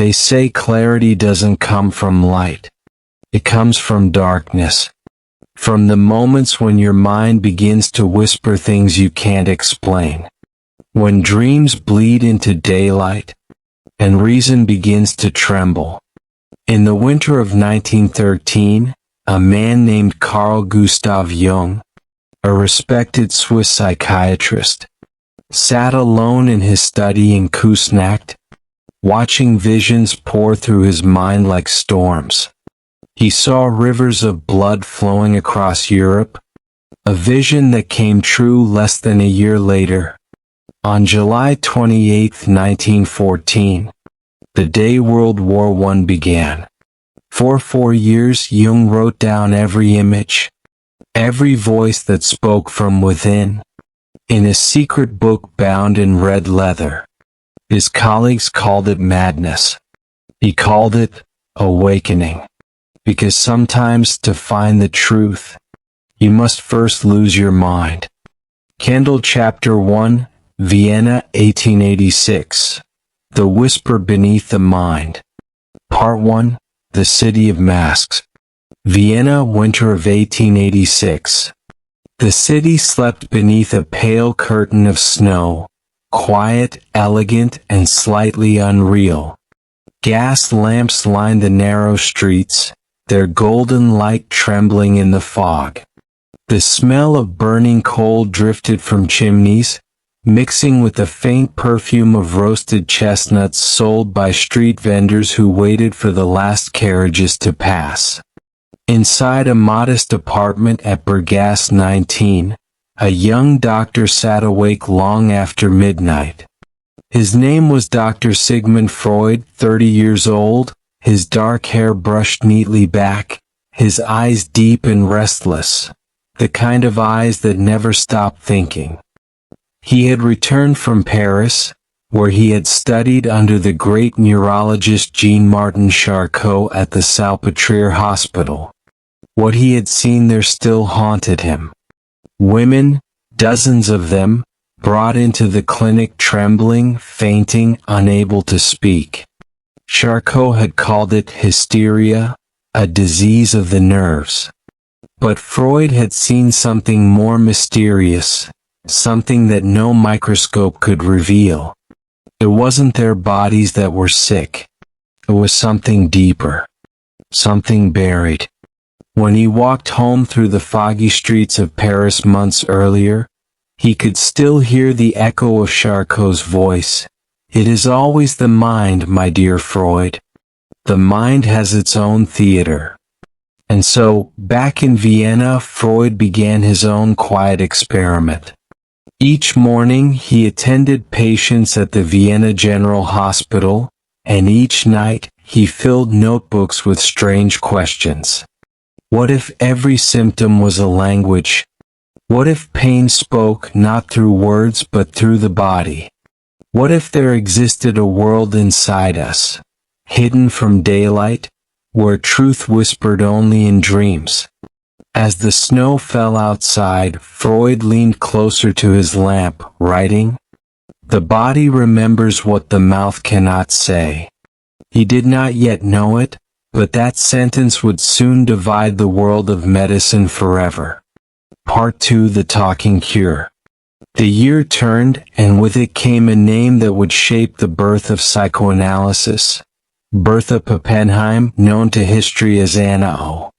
They say clarity doesn't come from light. It comes from darkness. From the moments when your mind begins to whisper things you can't explain. When dreams bleed into daylight, and reason begins to tremble. In the winter of 1913, a man named Carl Gustav Jung, a respected Swiss psychiatrist, sat alone in his study in Küsnacht, watching visions pour through his mind like storms. He saw rivers of blood flowing across Europe, a vision that came true less than a year later. On July 28, 1914, the day World War I began. For 4 years, Jung wrote down every image, every voice that spoke from within, in a secret book bound in red leather. His colleagues called it madness. He called it awakening. Because sometimes to find the truth, you must first lose your mind. Kendall Chapter 1, Vienna, 1886. The Whisper Beneath the Mind. Part 1, The City of Masks. Vienna, winter of 1886. The city slept beneath a pale curtain of snow, quiet, elegant, and slightly unreal. Gas lamps lined the narrow streets, their golden light trembling in the fog. The smell of burning coal drifted from chimneys, mixing with the faint perfume of roasted chestnuts sold by street vendors who waited for the last carriages to pass. Inside a modest apartment at Bergasse 19, a young doctor sat awake long after midnight. His name was Dr. Sigmund Freud, 30 years old, his dark hair brushed neatly back, his eyes deep and restless, the kind of eyes that never stop thinking. He had returned from Paris, where he had studied under the great neurologist Jean-Martin Charcot at the Salpêtrière Hospital. What he had seen there still haunted him. Women, dozens of them, brought into the clinic trembling, fainting, unable to speak. Charcot had called it hysteria, a disease of the nerves. But Freud had seen something more mysterious, something that no microscope could reveal. It wasn't their bodies that were sick. It was something deeper, something buried. When he walked home through the foggy streets of Paris months earlier, he could still hear the echo of Charcot's voice. It is always the mind, my dear Freud. The mind has its own theater. And so, back in Vienna, Freud began his own quiet experiment. Each morning, he attended patients at the Vienna General Hospital, and each night, he filled notebooks with strange questions. What if every symptom was a language? What if pain spoke not through words but through the body? What if there existed a world inside us, hidden from daylight, where truth whispered only in dreams? As the snow fell outside, Freud leaned closer to his lamp, writing, "The body remembers what the mouth cannot say." He did not yet know it, but that sentence would soon divide the world of medicine forever. Part 2, The Talking Cure. The year turned, and with it came a name that would shape the birth of psychoanalysis. Bertha Pappenheim, known to history as Anna O.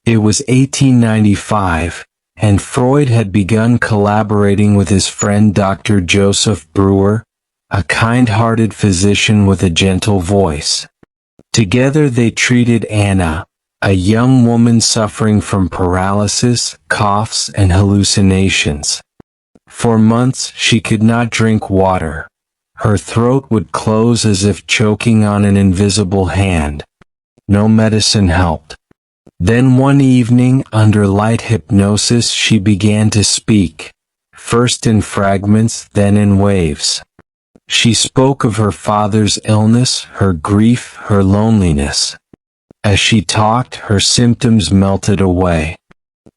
It was 1895, and Freud had begun collaborating with his friend Dr. Joseph Breuer, a kind-hearted physician with a gentle voice. Together they treated Anna, a young woman suffering from paralysis, coughs, and hallucinations. For months she could not drink water. Her throat would close as if choking on an invisible hand. No medicine helped. Then one evening, under light hypnosis, she began to speak, first in fragments, then in waves. She spoke of her father's illness, her grief, her loneliness. As she talked, her symptoms melted away.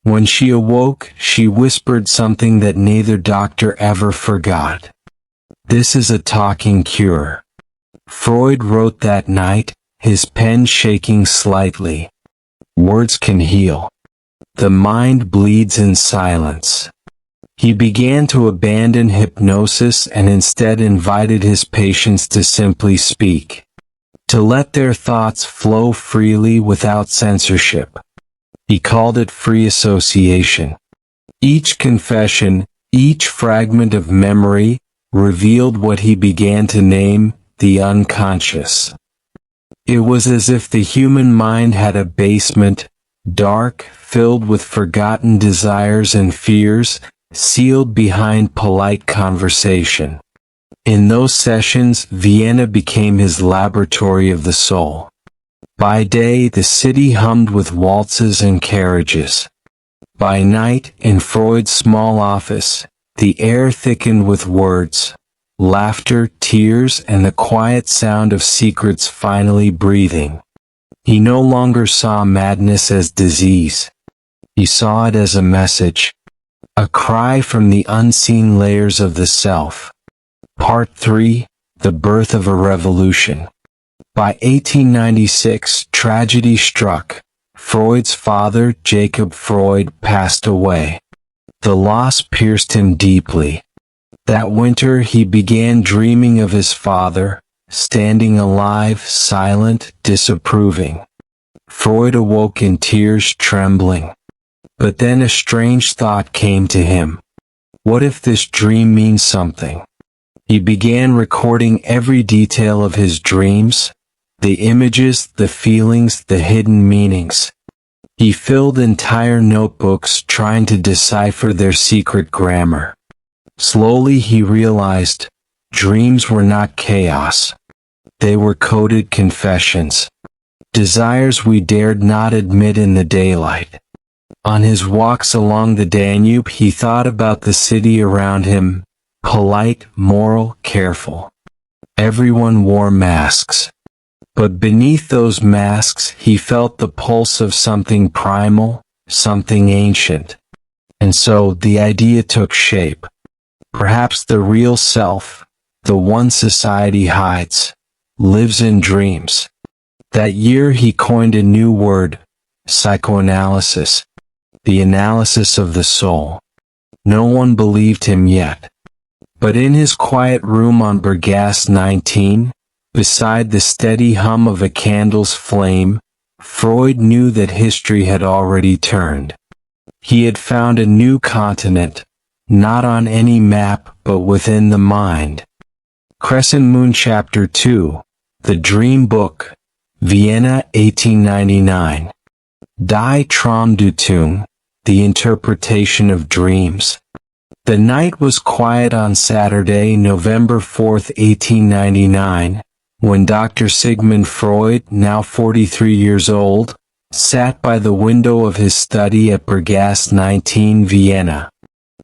When she awoke, she whispered something that neither doctor ever forgot. "This is a talking cure." Freud wrote that night, his pen shaking slightly. Words can heal. The mind bleeds in silence. He began to abandon hypnosis and instead invited his patients to simply speak, to let their thoughts flow freely without censorship. He called it free association. Each confession, each fragment of memory, revealed what he began to name the unconscious. It was as if the human mind had a basement, dark, filled with forgotten desires and fears, sealed behind polite conversation. In those sessions, Vienna became his laboratory of the soul. By day, the city hummed with waltzes and carriages. By night, in Freud's small office, the air thickened with words, laughter, tears, and the quiet sound of secrets finally breathing. He no longer saw madness as disease. He saw it as a message, a cry from the unseen layers of the self. Part 3: The Birth of a Revolution. By 1896, tragedy struck. Freud's father, Jacob Freud, passed away. The loss pierced him deeply. That winter he began dreaming of his father, standing alive, silent, disapproving. Freud awoke in tears, trembling. But then a strange thought came to him. What if this dream means something? He began recording every detail of his dreams, the images, the feelings, the hidden meanings. He filled entire notebooks trying to decipher their secret grammar. Slowly he realized, dreams were not chaos. They were coded confessions. Desires we dared not admit in the daylight. On his walks along the Danube he thought about the city around him, polite, moral, careful. Everyone wore masks. But beneath those masks he felt the pulse of something primal, something ancient. And so the idea took shape. Perhaps the real self, the one society hides, lives in dreams. That year he coined a new word, psychoanalysis, the analysis of the soul. No one believed him yet. But in his quiet room on Bergasse 19, beside the steady hum of a candle's flame, Freud knew that history had already turned. He had found a new continent, not on any map but within the mind. Crescent Moon Chapter 2, The Dream Book, Vienna 1899. Die Traumdeutung, The Interpretation of Dreams. The night was quiet on Saturday, November 4, 1899, when Dr. Sigmund Freud, now 43 years old, sat by the window of his study at Bergasse 19, Vienna.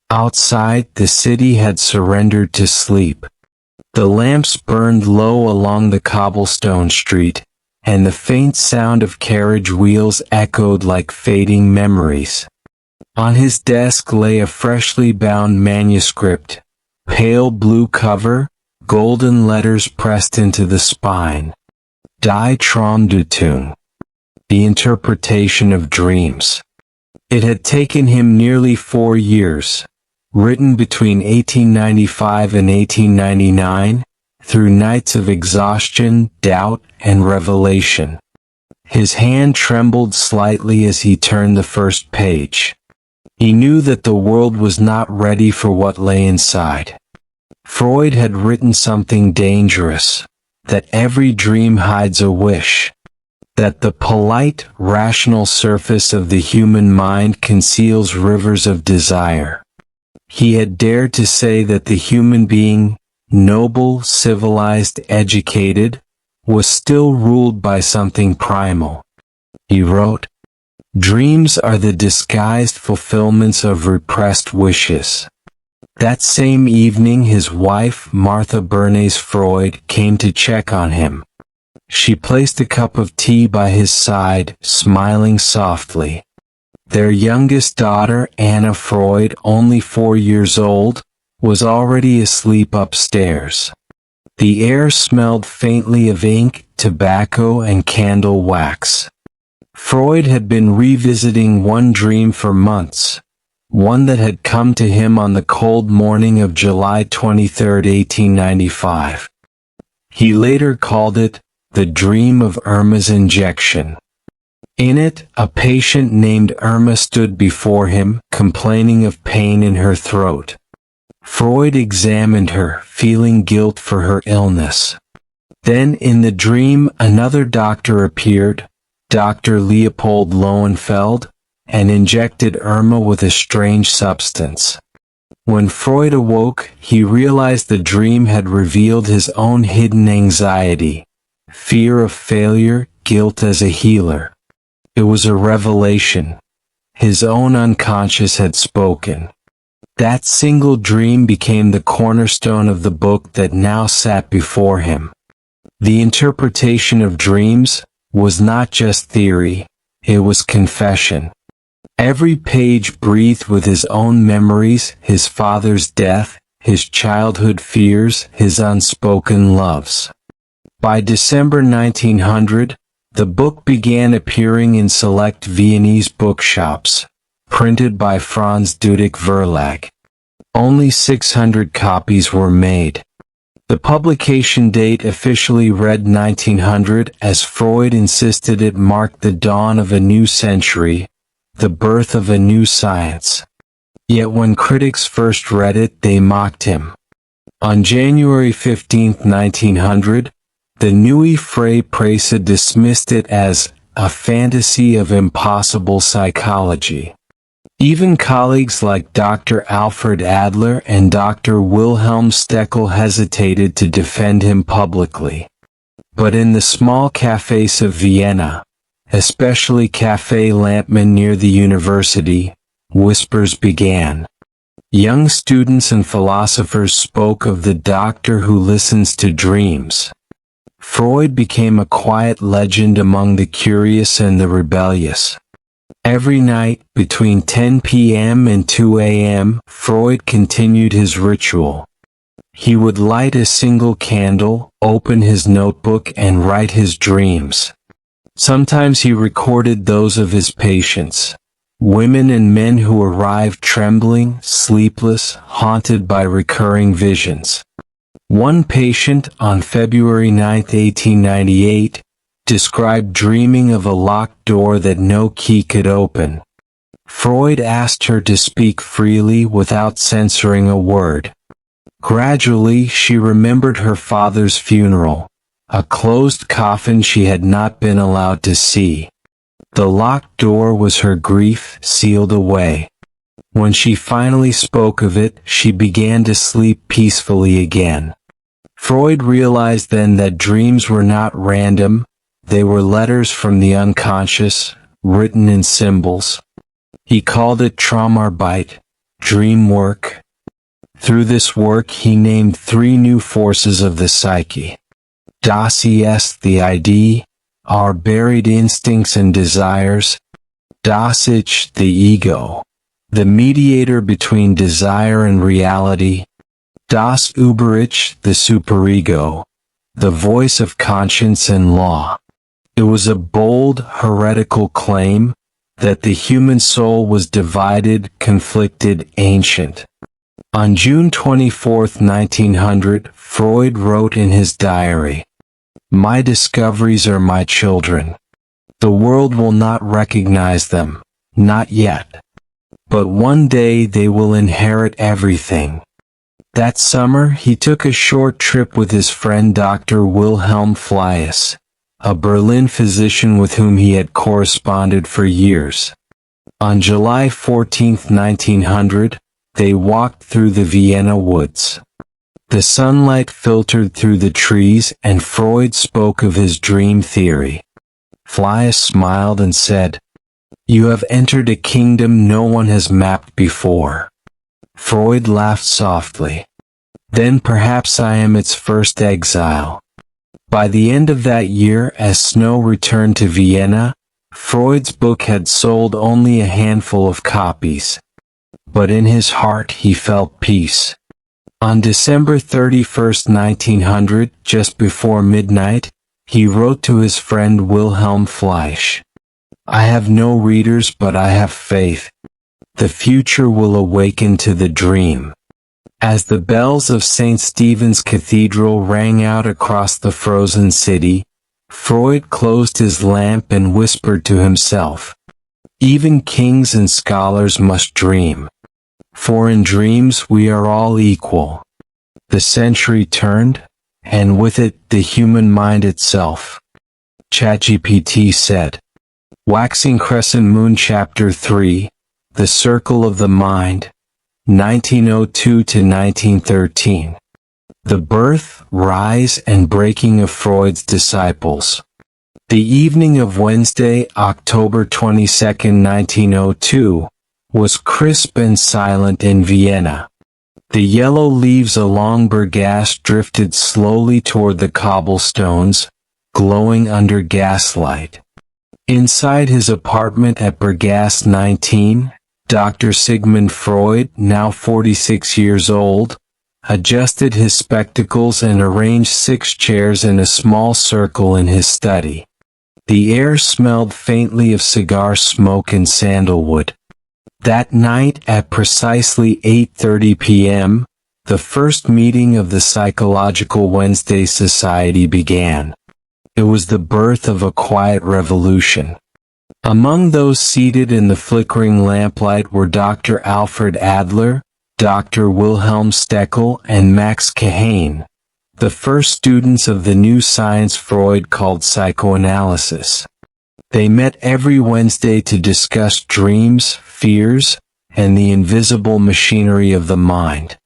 Outside, the city had surrendered to sleep. The lamps burned low along the cobblestone street, and the faint sound of carriage wheels echoed like fading memories. On his desk lay a freshly bound manuscript, pale blue cover, golden letters pressed into the spine. Die Traumdeutung, The Interpretation of Dreams. It had taken him nearly 4 years, written between 1895 and 1899, through nights of exhaustion, doubt, and revelation. His hand trembled slightly as he turned the first page. He knew that the world was not ready for what lay inside. Freud had written something dangerous, that every dream hides a wish, that the polite, rational surface of the human mind conceals rivers of desire. He had dared to say that the human being, noble, civilized, educated, was still ruled by something primal. He wrote, "Dreams are the disguised fulfillments of repressed wishes." That same evening his wife, Martha Bernays Freud, came to check on him. She placed a cup of tea by his side, smiling softly. Their youngest daughter, Anna Freud, only 4 years old, was already asleep upstairs. The air smelled faintly of ink, tobacco, and candle wax. Freud had been revisiting one dream for months, one that had come to him on the cold morning of July 23, 1895. He later called it the dream of Irma's injection. In it, a patient named Irma stood before him, complaining of pain in her throat. Freud examined her, feeling guilt for her illness. Then in the dream another doctor appeared, Dr. Leopold Lohenfeld, and injected Irma with a strange substance. When Freud awoke, he realized the dream had revealed his own hidden anxiety, fear of failure, guilt as a healer. It was a revelation. His own unconscious had spoken. That single dream became the cornerstone of the book that now sat before him. The interpretation of dreams was not just theory, it was confession. Every page breathed with his own memories, his father's death, his childhood fears, his unspoken loves. By December 1900, the book began appearing in select Viennese bookshops, printed by Franz Dudek Verlag. Only 600 copies were made. The publication date officially read 1900, as Freud insisted it marked the dawn of a new century, the birth of a new science. Yet when critics first read it, they mocked him. On January 15, 1900, the Neue Freie Presse dismissed it as a fantasy of impossible psychology. Even colleagues like Dr. Alfred Adler and Dr. Wilhelm Steckel hesitated to defend him publicly. But in the small cafes of Vienna, especially Café Lampman near the university, whispers began. Young students and philosophers spoke of the doctor who listens to dreams. Freud became a quiet legend among the curious and the rebellious. Every night, between 10 p.m. and 2 a.m., Freud continued his ritual. He would light a single candle, open his notebook, and write his dreams. Sometimes he recorded those of his patients, women and men who arrived trembling, sleepless, haunted by recurring visions. One patient, on February 9, 1898, described dreaming of a locked door that no key could open. Freud asked her to speak freely without censoring a word. Gradually, she remembered her father's funeral, a closed coffin she had not been allowed to see. The locked door was her grief sealed away. When she finally spoke of it, she began to sleep peacefully again. Freud realized then that dreams were not random, they were letters from the unconscious, written in symbols. He called it Traumarbeit, dream work. Through this work he named 3 new forces of the psyche. Das ist, the ID, our buried instincts and desires. Das Ich, the ego, the mediator between desire and reality. Das Über-Ich, the superego, the voice of conscience and law. It was a bold, heretical claim that the human soul was divided, conflicted, ancient. On June 24, 1900, Freud wrote in his diary, "My discoveries are my children. The world will not recognize them, not yet. But one day they will inherit everything." That summer, he took a short trip with his friend Dr. Wilhelm Fliess, a Berlin physician with whom he had corresponded for years. On July 14, 1900, they walked through the Vienna woods. The sunlight filtered through the trees, and Freud spoke of his dream theory. Fliess smiled and said, "You have entered a kingdom no one has mapped before." Freud laughed softly. "Then perhaps I am its first exile." By the end of that year, as snow returned to Vienna, Freud's book had sold only a handful of copies. But in his heart he felt peace. On December 31, 1900, just before midnight, he wrote to his friend Wilhelm Fleisch, "I have no readers, but I have faith. The future will awaken to the dream." As the bells of St. Stephen's Cathedral rang out across the frozen city, Freud closed his lamp and whispered to himself, "Even kings and scholars must dream. For in dreams we are all equal." The century turned, and with it the human mind itself. ChatGPT said. Waxing Crescent Moon Chapter 3, The Circle of the Mind, 1902 to 1913. The Birth, Rise, and Breaking of Freud's Disciples. The evening of Wednesday, October 22, 1902, was crisp and silent in Vienna. The yellow leaves along Bergast drifted slowly toward the cobblestones, glowing under gaslight. Inside his apartment at Bergast 19, Dr. Sigmund Freud, now 46 years old, adjusted his spectacles and arranged 6 chairs in a small circle in his study. The air smelled faintly of cigar smoke and sandalwood. That night at precisely 8:30 p.m., the first meeting of the Psychological Wednesday Society began. It was the birth of a quiet revolution. Among those seated in the flickering lamplight were Dr. Alfred Adler, Dr. Wilhelm Steckel, and Max Kahane, the first students of the new science Freud called psychoanalysis. They met every Wednesday to discuss dreams, fears, and the invisible machinery of the mind.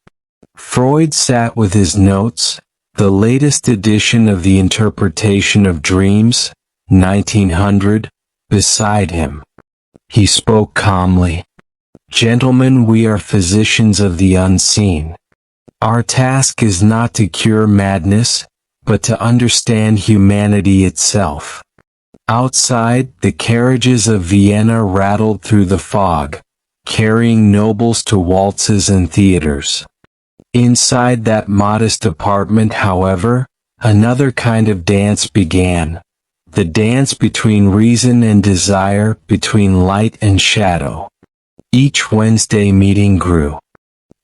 Freud sat with his notes, the latest edition of the Interpretation of Dreams, 1900, beside him. He spoke calmly. "Gentlemen, we are physicians of the unseen. Our task is not to cure madness, but to understand humanity itself." Outside, the carriages of Vienna rattled through the fog, carrying nobles to waltzes and theaters. Inside that modest apartment, however, another kind of dance began. The dance between reason and desire, between light and shadow. Each Wednesday meeting grew.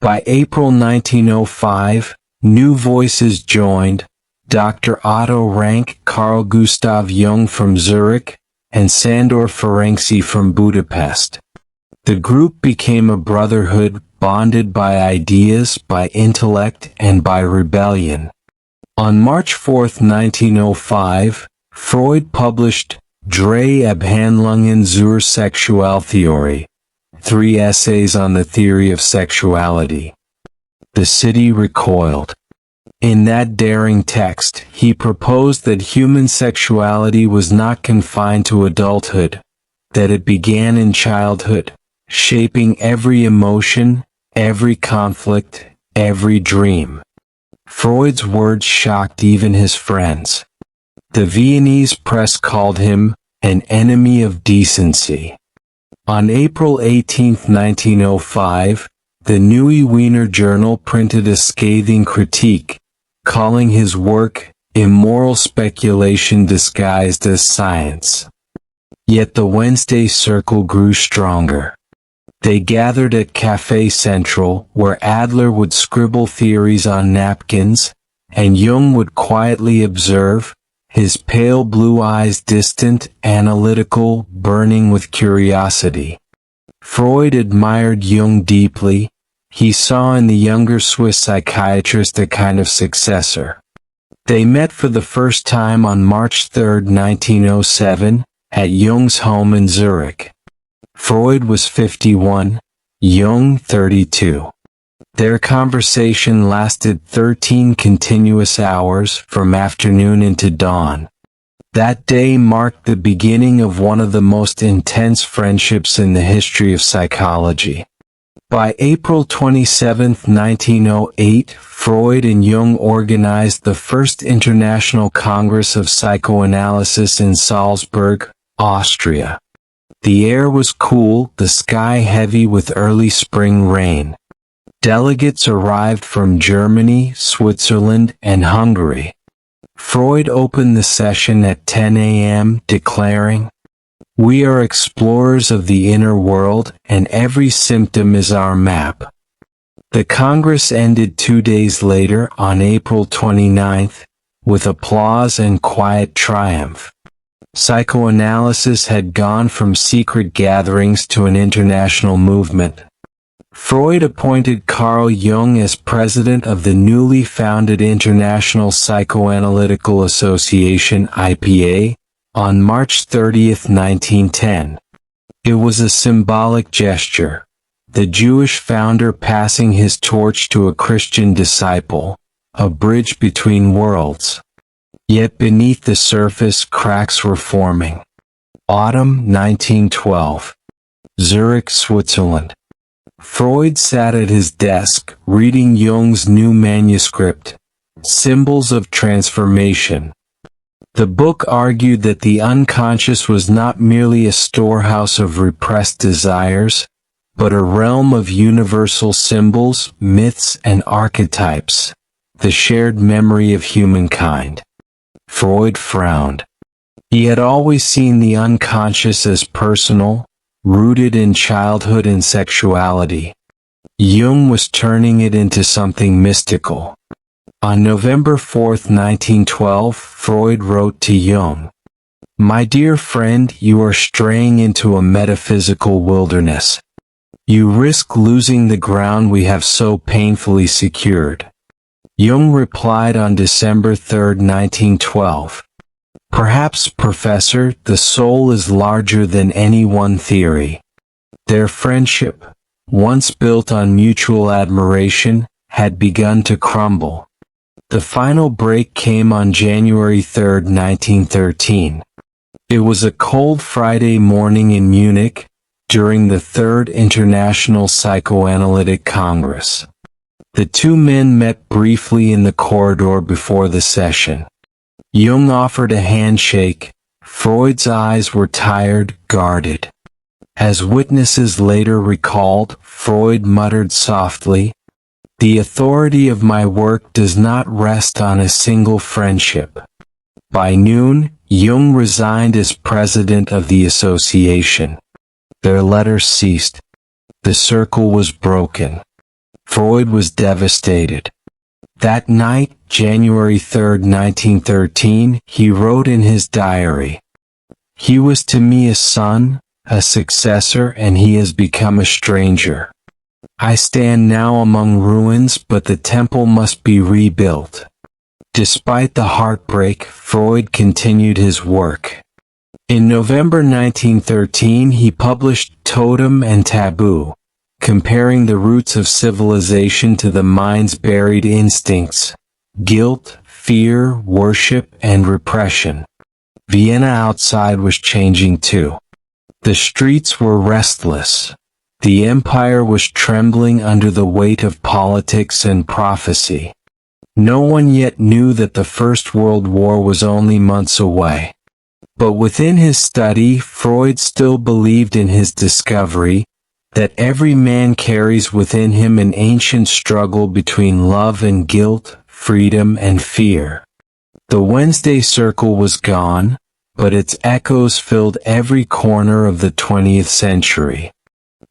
By April 1905, new voices joined, Dr. Otto Rank, Carl Gustav Jung from Zurich, and Sandor Ferenczi from Budapest. The group became a brotherhood bonded by ideas, by intellect, and by rebellion. On March 4, 1905, Freud published Drei Abhandlungen zur Sexualtheorie, 3 essays on the theory of sexuality. The city recoiled. In that daring text, he proposed that human sexuality was not confined to adulthood, that it began in childhood, shaping every emotion, every conflict, every dream. Freud's words shocked even his friends. The Viennese press called him an enemy of decency. On April 18, 1905, the Neue Wiener Journal printed a scathing critique, calling his work immoral speculation disguised as science. Yet the Wednesday circle grew stronger. They gathered at Café Central, where Adler would scribble theories on napkins, and Jung would quietly observe, his pale blue eyes distant, analytical, burning with curiosity. Freud admired Jung deeply. He saw in the younger Swiss psychiatrist a kind of successor. They met for the first time on March 3, 1907, at Jung's home in Zurich. Freud was 51, Jung 32. Their conversation lasted 13 continuous hours, from afternoon into dawn. That day marked the beginning of one of the most intense friendships in the history of psychology. By April 27, 1908, Freud and Jung organized the first International Congress of Psychoanalysis in Salzburg, Austria. The air was cool, the sky heavy with early spring rain. Delegates arrived from Germany, Switzerland, and Hungary. Freud opened the session at 10 a.m., declaring, "We are explorers of the inner world, and every symptom is our map." The Congress ended 2 days later, on April 29, with applause and quiet triumph. Psychoanalysis had gone from secret gatherings to an international movement. Freud appointed Carl Jung as president of the newly founded International Psychoanalytical Association (IPA) on March 30, 1910. It was a symbolic gesture, the Jewish founder passing his torch to a Christian disciple, a bridge between worlds. Yet beneath the surface cracks were forming. Autumn 1912. Zurich, Switzerland. Freud sat at his desk, reading Jung's new manuscript, Symbols of Transformation. The book argued that the unconscious was not merely a storehouse of repressed desires, but a realm of universal symbols, myths, and archetypes, the shared memory of humankind. Freud frowned. He had always seen the unconscious as personal, rooted in childhood and sexuality. Jung was turning it into something mystical. On November 4, 1912, Freud wrote to Jung, "My dear friend, you are straying into a metaphysical wilderness. You risk losing the ground we have so painfully secured." Jung replied on December 3, 1912, "Perhaps, Professor, the soul is larger than any one theory." Their friendship, once built on mutual admiration, had begun to crumble. The final break came on January 3, 1913. It was a cold Friday morning in Munich, during the Third International Psychoanalytic Congress. The two men met briefly in the corridor before the session. Jung offered a handshake. Freud's eyes were tired, guarded. As witnesses later recalled, Freud muttered softly, "The authority of my work does not rest on a single friendship." By noon, Jung resigned as president of the association. Their letters ceased. The circle was broken. Freud was devastated. That night, January 3, 1913, he wrote in his diary, "He was to me a son, a successor, and he has become a stranger. I stand now among ruins, but the temple must be rebuilt." Despite the heartbreak, Freud continued his work. In November 1913, he published Totem and Taboo, comparing the roots of civilization to the mind's buried instincts, guilt, fear, worship, and repression. Vienna outside was changing too. The streets were restless. The empire was trembling under the weight of politics and prophecy. No one yet knew that the First World War was only months away. But within his study, Freud still believed in his discovery, that every man carries within him an ancient struggle between love and guilt, freedom and fear. The Wednesday Circle was gone, but its echoes filled every corner of the 20th century.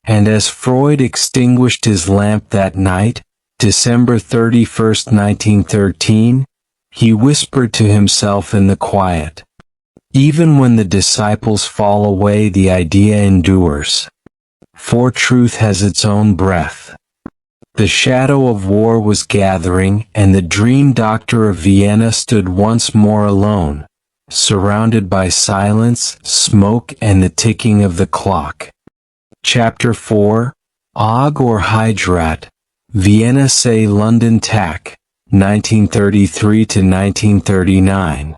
And as Freud extinguished his lamp that night, December 31, 1913, he whispered to himself in the quiet, "Even when the disciples fall away, the idea endures. For truth has its own breath." The shadow of war was gathering, and the dream doctor of Vienna stood once more alone, surrounded by silence, smoke, and the ticking of the clock. Chapter 4, Og or Hydrat, Vienna say London Tack, 1933 to 1939.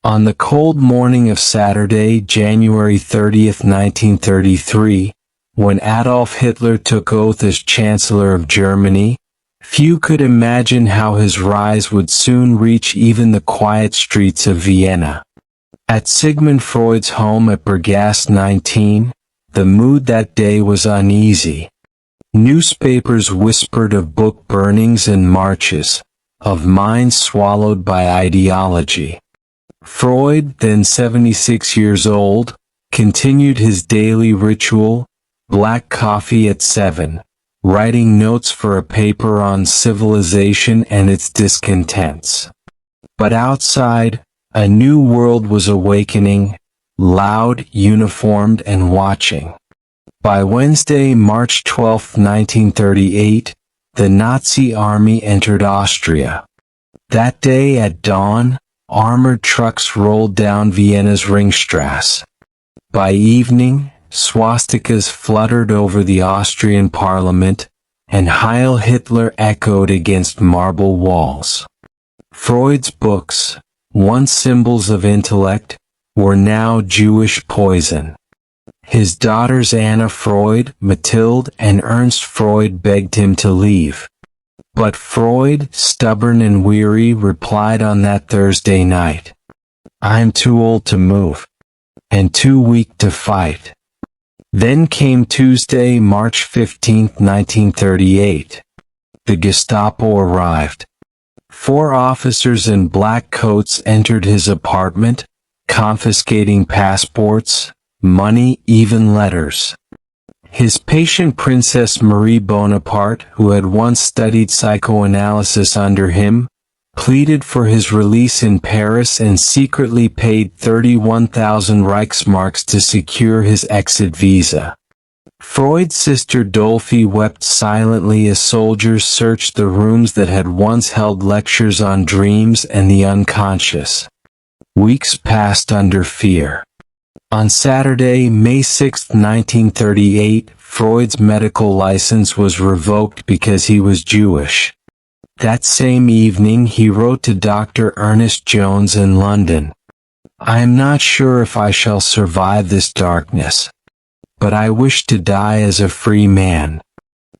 On the cold morning of Saturday, January 30, 1933, when Adolf Hitler took oath as Chancellor of Germany, few could imagine how his rise would soon reach even the quiet streets of Vienna. At Sigmund Freud's home at Bergast 19, the mood that day was uneasy. Newspapers whispered of book burnings and marches, of minds swallowed by ideology. Freud, then 76 years old, continued his daily ritual, black coffee at 7, writing notes for a paper on civilization and its discontents. But outside, a new world was awakening, loud, uniformed, and watching. By Wednesday, March 12, 1938, the Nazi army entered Austria. That day at dawn, armored trucks rolled down Vienna's Ringstrasse. By evening, swastikas fluttered over the Austrian parliament, and Heil Hitler echoed against marble walls. Freud's books, once symbols of intellect, were now Jewish poison. His daughters Anna Freud, Mathilde, and Ernst Freud begged him to leave. But Freud, stubborn and weary, replied on that Thursday night, "I'm too old to move, and too weak to fight." Then came Tuesday, March 15, 1938. The Gestapo arrived. 4 officers in black coats entered his apartment, confiscating passports, money, even letters. His patient Princess Marie Bonaparte, who had once studied psychoanalysis under him, pleaded for his release in Paris and secretly paid 31,000 Reichsmarks to secure his exit visa. Freud's sister Dolphy wept silently as soldiers searched the rooms that had once held lectures on dreams and the unconscious. Weeks passed under fear. On Saturday, May 6, 1938, Freud's medical license was revoked because he was Jewish. That same evening he wrote to Dr. Ernest Jones in London, "I am not sure if I shall survive this darkness, but I wish to die as a free man."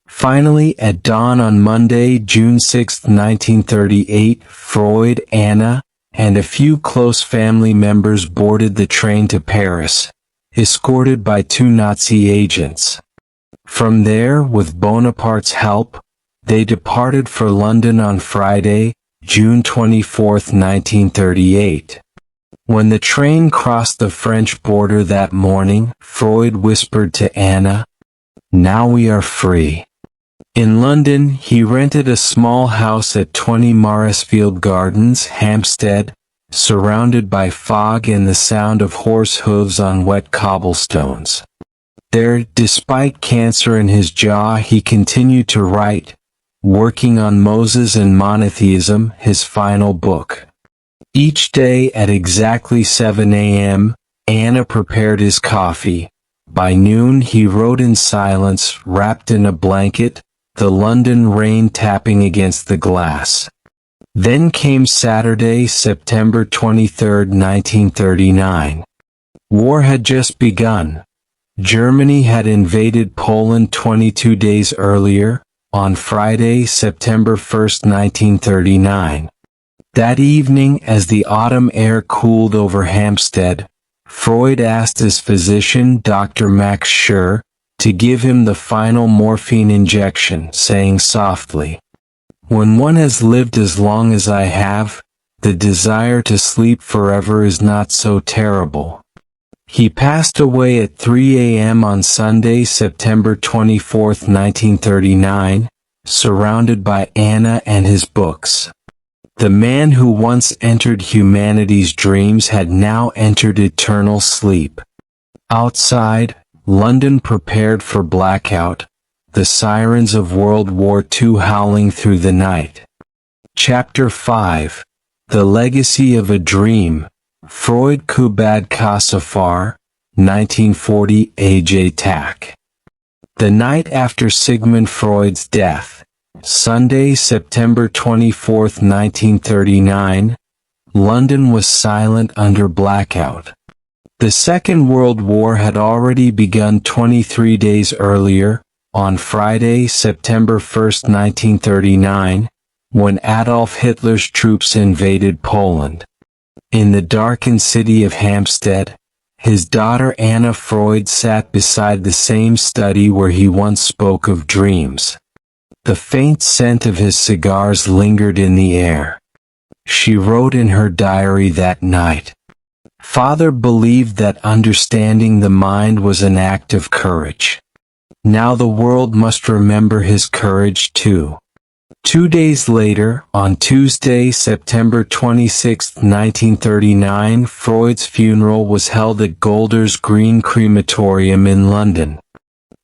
Finally, at dawn on Monday, June 6, 1938, Freud, Anna, and a few close family members boarded the train to Paris, escorted by 2 Nazi agents. From there, with Bonaparte's help, they departed for London on Friday, June 24, 1938. When the train crossed the French border that morning, Freud whispered to Anna, "Now we are free." In London, he rented a small house at 20 Maresfield Gardens, Hampstead, surrounded by fog and the sound of horse hooves on wet cobblestones. There, despite cancer in his jaw, he continued to write, working on Moses and Monotheism, his final book. Each day at exactly 7 a.m., Anna prepared his coffee. By noon he wrote in silence, wrapped in a blanket, the London rain tapping against the glass. Then came Saturday, September 23, 1939. War had just begun. Germany had invaded Poland 22 days earlier, on Friday, September 1, 1939. That evening, as the autumn air cooled over Hampstead, Freud asked his physician, Dr. Max Schur, to give him the final morphine injection, saying softly, "When one has lived as long as I have, the desire to sleep forever is not so terrible." He passed away at 3 a.m. on Sunday, September 24, 1939, surrounded by Anna and his books. The man who once entered humanity's dreams had now entered eternal sleep. Outside, London prepared for blackout, the sirens of World War II howling through the night. Chapter 5. The Legacy of a Dream. Freud Kubad Kasafar, 1940 A.J. Tack. The night after Sigmund Freud's death, Sunday, September 24, 1939, London was silent under blackout. The Second World War had already begun 23 days earlier, on Friday, September 1, 1939, when Adolf Hitler's troops invaded Poland. In the darkened city of Hampstead, his daughter Anna Freud sat beside the same study where he once spoke of dreams. The faint scent of his cigars lingered in the air. She wrote in her diary that night, "Father believed that understanding the mind was an act of courage. Now the world must remember his courage too." 2 days later, on Tuesday, September 26, 1939, Freud's funeral was held at Golders Green Crematorium in London.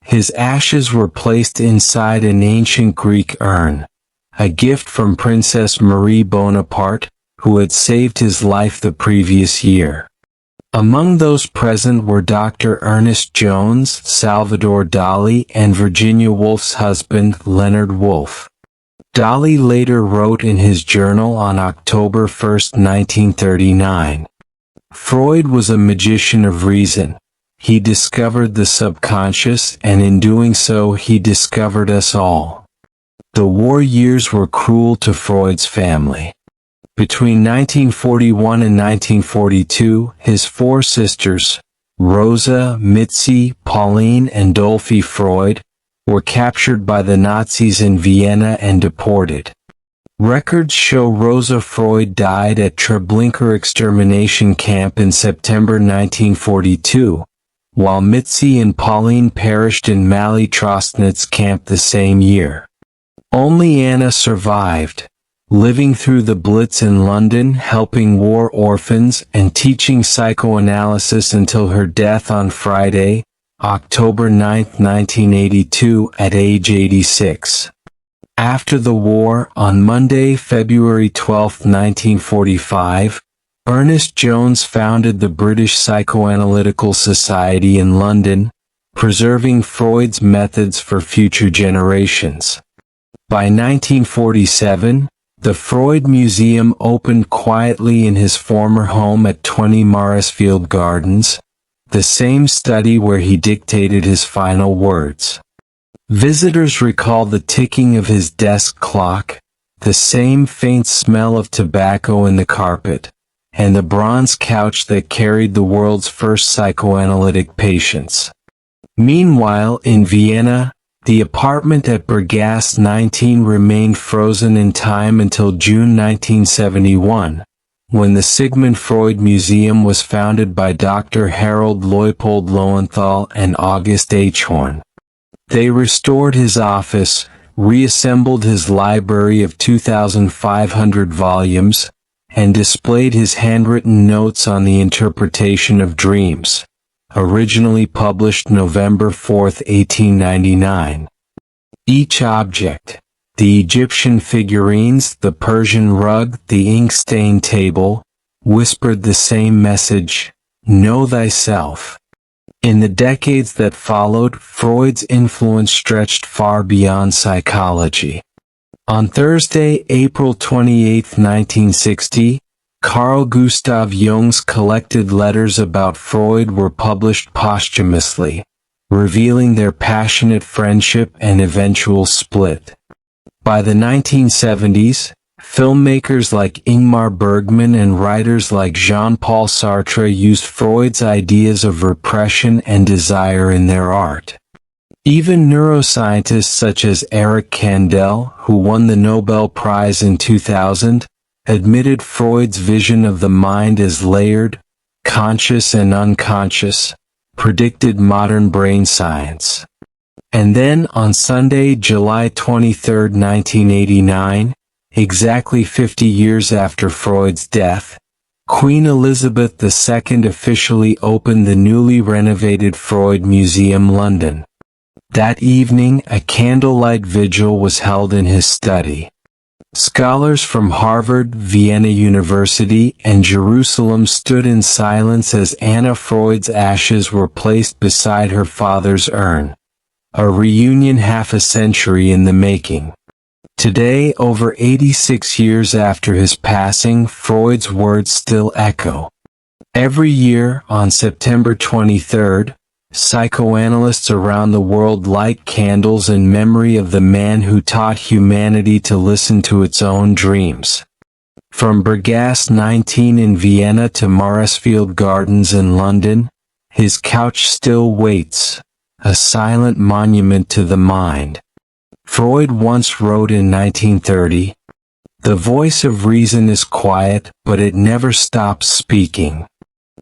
His ashes were placed inside an ancient Greek urn, a gift from Princess Marie Bonaparte, who had saved his life the previous year. Among those present were Dr. Ernest Jones, Salvador Dali, and Virginia Woolf's husband, Leonard Woolf. Dali later wrote in his journal on October 1, 1939, "Freud was a magician of reason. He discovered the subconscious, and in doing so he discovered us all." The war years were cruel to Freud's family. Between 1941 and 1942, his 4 sisters, Rosa, Mitzi, Pauline, and Dolphy Freud, were captured by the Nazis in Vienna and deported. Records show Rosa Freud died at Treblinka extermination camp in September 1942, while Mitzi and Pauline perished in Mali Trostnitz camp the same year. Only Anna survived, living through the Blitz in London, helping war orphans, and teaching psychoanalysis until her death on Friday, October 9, 1982, at age 86. After the war, on Monday, February 12, 1945, Ernest Jones founded the British Psychoanalytical Society in London, preserving Freud's methods for future generations. By 1947, the Freud Museum opened quietly in his former home at 20 Morrisfield Gardens, the same study where he dictated his final words. Visitors recall the ticking of his desk clock, the same faint smell of tobacco in the carpet, and the bronze couch that carried the world's first psychoanalytic patients. Meanwhile, in Vienna, the apartment at Bergasse 19 remained frozen in time until June 1971, when the Sigmund Freud Museum was founded by Dr. Harold Leupold Lowenthal and August H. Horn. They restored his office, reassembled his library of 2,500 volumes, and displayed his handwritten notes on the interpretation of dreams, originally published November 4, 1899. Each object, the Egyptian figurines, the Persian rug, the ink-stained table, whispered the same message, "Know thyself." In the decades that followed, Freud's influence stretched far beyond psychology. On Thursday, April 28, 1960, Carl Gustav Jung's collected letters about Freud were published posthumously, revealing their passionate friendship and eventual split. By the 1970s, filmmakers like Ingmar Bergman and writers like Jean-Paul Sartre used Freud's ideas of repression and desire in their art. Even neuroscientists such as Eric Kandel, who won the Nobel Prize in 2000, admitted Freud's vision of the mind as layered, conscious and unconscious, predicted modern brain science. And then, on Sunday, July 23, 1989, exactly 50 years after Freud's death, Queen Elizabeth II officially opened the newly renovated Freud Museum, London. That evening, a candlelight vigil was held in his study. Scholars from Harvard, Vienna University, and Jerusalem stood in silence as Anna Freud's ashes were placed beside her father's urn. A reunion half a century in the making. Today, over 86 years after his passing, Freud's words still echo. Every year, on September 23rd, psychoanalysts around the world light candles in memory of the man who taught humanity to listen to its own dreams. From Bergasse 19 in Vienna to Morrisfield Gardens in London, his couch still waits, a silent monument to the mind. Freud once wrote in 1930, "The voice of reason is quiet, but it never stops speaking."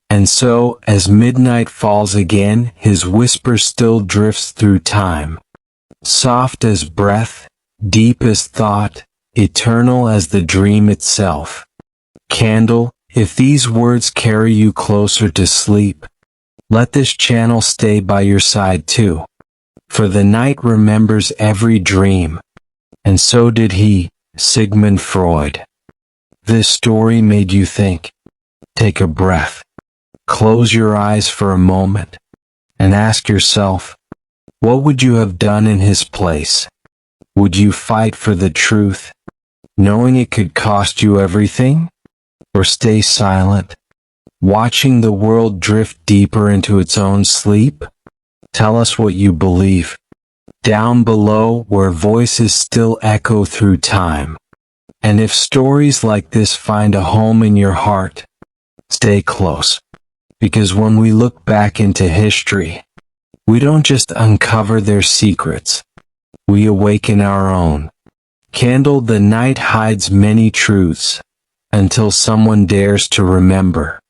And so, as midnight falls again, his whisper still drifts through time. Soft as breath, deep as thought, eternal as the dream itself. Candle, if these words carry you closer to sleep, let this channel stay by your side too. For the night remembers every dream. And so did he, Sigmund Freud. This story made you think. Take a breath. Close your eyes for a moment. And ask yourself, what would you have done in his place? Would you fight for the truth, knowing it could cost you everything? Or stay silent, watching the world drift deeper into its own sleep? Tell us what you believe. Down below, where voices still echo through time. And if stories like this find a home in your heart, stay close. Because when we look back into history, we don't just uncover their secrets, we awaken our own. Candle, the night hides many truths, until someone dares to remember.